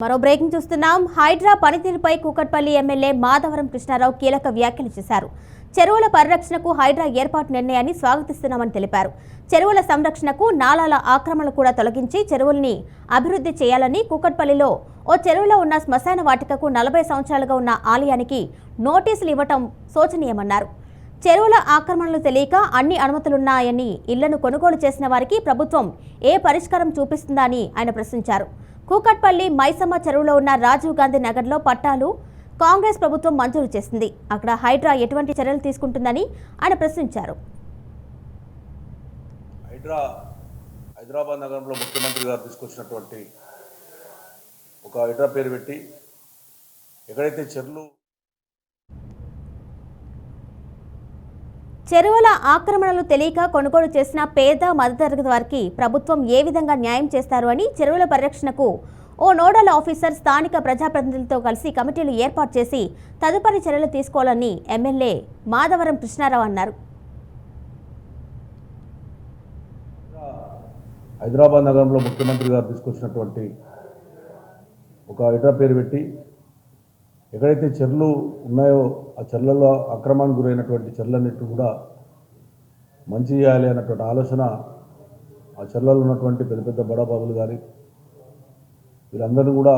మరో బ్రేకింగ్ చూస్తున్నాం. హైడ్రా పనితీరుపై కూకట్పల్లి ఎమ్మెల్యే మాధవరం కృష్ణారావు కీలక వ్యాఖ్యలు చేశారు. చెరువుల పరిరక్షణకు హైడ్రా ఏర్పాటు నిర్ణయాన్ని స్వాగతిస్తున్నామని తెలిపారు. చెరువుల సంరక్షణకు నాలాల ఆక్రమణలు కూడా తొలగించి చెరువుల్ని అభివృద్ధి చేయాలని, కూకట్పల్లిలో ఓ చెరువులో ఉన్న శ్మశాన వాటికకు 40 సంవత్సరాలుగా ఉన్న ఆలయానికి నోటీసులు ఇవ్వటం శోచనీయమన్నారు. చెరువుల ఆక్రమణలు తెలియక అన్ని అనుమతులున్నాయని ఇళ్లను కొనుగోలు చేసిన వారికి ప్రభుత్వం ఏ పరిష్కారం చూపిస్తుందా అని ఆయన ప్రశ్నించారు. కూకట్పల్లి మైసమ్మ చెరువులో ఉన్న రాజీవ్ గాంధీ నగర్లో పట్టాలు కాంగ్రెస్ ప్రభుత్వం మంజూరు చేసింది. అక్కడ హైడ్రా ఎటువంటి చర్యలు తీసుకుంటుందని ఆయన ప్రశ్నించారు. హైదరాబాద్ నగరంలో ముఖ్యమంత్రి గారు తీసుకొచ్చినటువంటి ఒక హైడ్రా పేరు పెట్టి ఎక్కడైతే చెరువుల ఆక్రమణలు తెలియక కొనుగోలు చేసిన పేద మధ్యతరగతి వారికి ప్రభుత్వం ఏ విధంగా న్యాయం చేస్తారు అని, చెరువుల పరిరక్షణకు ఓ నోడల్ ఆఫీసర్ స్థానిక ప్రజాప్రతినిధులతో కలిసి కమిటీలు ఏర్పాటు చేసి తదుపరి చర్యలు తీసుకోవాలని ఎమ్మెల్యే మాధవరం కృష్ణారావు అన్నారు. హైదరాబాద్ నగరంలో ముఖ్యమంత్రి గారు తీసుకొచ్చినటువంటి ఒక హైడ్రా పేరు పెట్టి ఎక్కడైతే చెర్లు ఉన్నాయో ఆ చెర్లలో అక్రమానికి గురైనటువంటి చెర్లన్నిటి కూడా మంచి చేయాలి అన్నటువంటి ఆలోచన ఆ చెర్లలో ఉన్నటువంటి పెద్ద పెద్ద బడాబాబులు కానీ వీళ్ళందరూ కూడా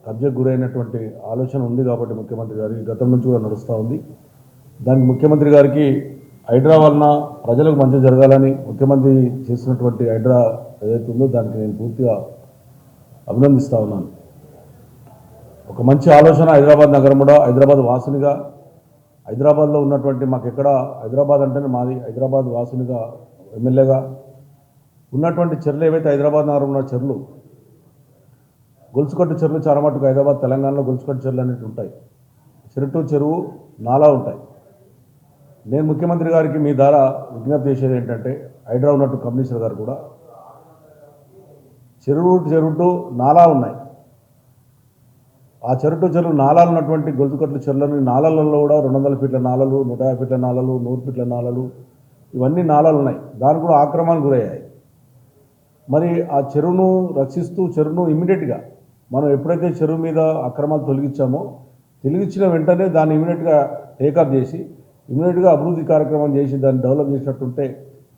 కబ్జకు గురైనటువంటి ఆలోచన ఉంది కాబట్టి ముఖ్యమంత్రి గారికి గతం నుంచి కూడా నడుస్తూ ఉంది. దానికి ముఖ్యమంత్రి గారికి హైడ్రా వలన ప్రజలకు మంచి జరగాలని ముఖ్యమంత్రి చేసినటువంటి హైడ్రా ఏదైతే ఉందో దానికి నేను పూర్తిగా అభినందిస్తూ ఉన్నాను. ఒక మంచి ఆలోచన హైదరాబాద్ నగరంలో హైదరాబాద్ వాసునిగా, హైదరాబాద్లో ఉన్నటువంటి మాకు ఎక్కడ హైదరాబాద్ అంటేనే మాది, హైదరాబాద్ వాసునిగా ఎమ్మెల్యేగా ఉన్నటువంటి చెర్లు ఏవైతే హైదరాబాద్ నగరంలో ఉన్న చెర్లు, గొలుసుకట్టు చెర్లు చాలా మటుకు హైదరాబాద్ తెలంగాణలో గొలుసుకట్టు చెర్లు అనేవి ఉంటాయి. చెరువు నాలా ఉంటాయి. నేను ముఖ్యమంత్రి గారికి మీ ద్వారా విజ్ఞప్తి చేసేది ఏంటంటే, హైడ్రా ఉన్నట్టు కమిషనర్ గారు కూడా చెరువు నాలా ఉన్నాయి. ఆ చెరువు నాలాలు ఉన్నటువంటి గొలుసుకట్ల చెరువులని నాలలలో కూడా 200 ఫీట్ల నాలలు, 150 ఫీట్ల నాలలు, 100 ఫీట్ల నాలలు, ఇవన్నీ నాలాలు ఉన్నాయి. దానికి కూడా ఆక్రమణకు గురయ్యాయి. మరి ఆ చెరువును రక్షిస్తూ చెరువును ఇమ్మీడియట్గా మనం ఎప్పుడైతే చెరువు మీద అక్రమాలు తొలగించిన వెంటనే దాన్ని ఇమ్మీడియట్గా టేకప్ చేసి ఇమ్మీడియట్గా అభివృద్ధి కార్యక్రమం చేసి దాన్ని డెవలప్ చేసినట్టుంటే,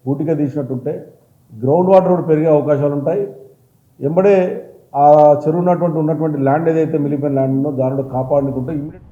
పూర్తిగా తీసినట్టుంటే గ్రౌండ్ వాటర్ కూడా పెరిగే అవకాశాలు ఉంటాయి. ఎంబడే ఆ చెరువు ఉన్నటువంటి ల్యాండ్ ఏదైతే మిగిలిపోయిన ల్యాండ్ ఉందో దానిలో కాపాడుకుంటే ఇమ్మీడియట్